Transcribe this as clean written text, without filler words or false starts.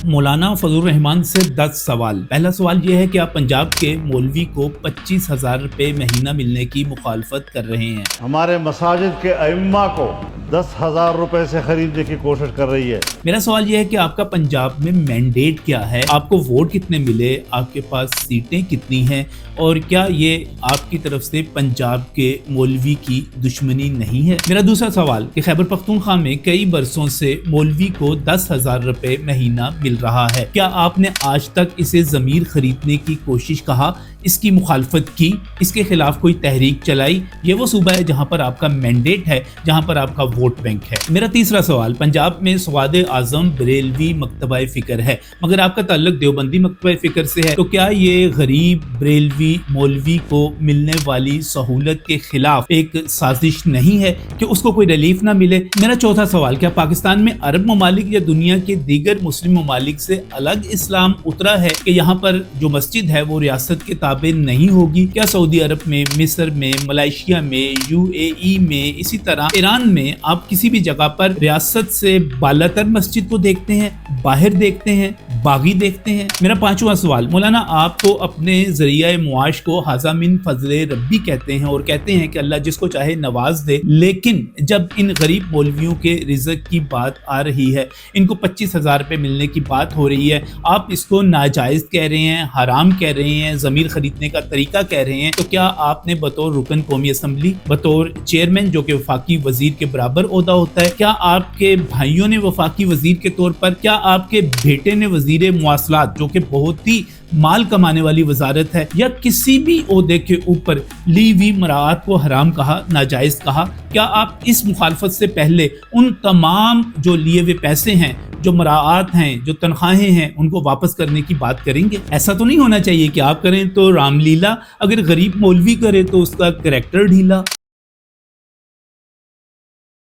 مولانا فضل الرحمان سے 10 سوال۔ پہلا سوال یہ ہے کہ آپ پنجاب کے مولوی کو 25,000 روپے مہینہ ملنے کی مخالفت کر رہے ہیں۔ ہمارے مساجد کے ائمہ کو 10,000 روپے سے خریدنے کی کوشش کر رہی ہے۔ میرا سوال یہ ہے کہ آپ کا پنجاب میں مینڈیٹ کیا ہے، آپ کو ووٹ کتنے ملے، آپ کے پاس سیٹیں کتنی ہیں، اور کیا یہ آپ کی طرف سے پنجاب کے مولوی کی دشمنی نہیں ہے؟ میرا دوسرا سوال کہ خیبر پختونخوا میں کئی برسوں سے مولوی کو 10,000 روپے مہینہ مل رہا ہے، کیا آپ نے آج تک اسے ضمیر خریدنے کی کوشش کہا، اس کی مخالفت کی، اس کے خلاف کوئی تحریک چلائی؟ یہ وہ صوبہ ہے جہاں پر آپ کا مینڈیٹ ہے، جہاں پر آپ کا ووٹ بینک ہے۔ میرا تیسرا سوال، پنجاب میں سواد اعظم بریلوی مکتبہ فکر ہے، مگر آپ کا تعلق دیوبندی مکتبہ فکر سے ہے، تو کیا یہ غریب بریلوی مولوی کو ملنے والی سہولت کے خلاف ایک سازش نہیں ہے کہ اس کو کوئی ریلیف نہ ملے؟ میرا چوتھا سوال، کیا پاکستان میں عرب ممالک یا دنیا کے دیگر مسلم ممالک سے الگ اسلام اترا ہے کہ یہاں پر جو مسجد ہے وہ ریاست کے تابع نہیں ہوگی؟ کیا سعودی عرب میں، مصر میں، ملائیشیا میں، UAE میں، اسی طرح ایران میں آپ کسی بھی جگہ پر ریاست سے بالاتر مسجد کو دیکھتے ہیں، باہر دیکھتے ہیں، باغی دیکھتے ہیں؟ میرا پانچواں سوال، مولانا آپ تو اپنے ذریعہ معاش کو ھذا من فضل ربی کہتے ہیں اور کہتے ہیں کہ اللہ جس کو چاہے نواز دے، لیکن جب ان غریب مولویوں کے رزق کی بات آ رہی ہے، ان کو 25,000 روپے ملنے کی بات ہو رہی ہے، آپ اس کو ناجائز کہہ رہے ہیں، حرام کہہ رہے ہیں، ضمیر خریدنے کا طریقہ کہہ رہے ہیں، تو کیا آپ نے بطور رکن قومی اسمبلی، بطور چیئرمین جو کہ وفاقی وزیر کے برابر عہدہ ہوتا ہے، کیا آپ کے بھائیوں نے وفاقی وزیر کے طور پر، کیا آپ کے بیٹے نے وزیر مواصلات جو کہ بہت ہی مال کمانے والی وزارت ہے، یا کسی بھی عہدے کے اوپر لی ہوئی مراعات کو حرام کہا، ناجائز کہا؟ کیا آپ اس مخالفت سے پہلے ان تمام جو لیے ہوئے پیسے ہیں، جو مراعات ہیں، جو تنخواہیں ہیں، ان کو واپس کرنے کی بات کریں گے؟ ایسا تو نہیں ہونا چاہیے کہ آپ کریں تو رام لیلا، اگر غریب مولوی کرے تو اس کا کریکٹر ڈھیلا۔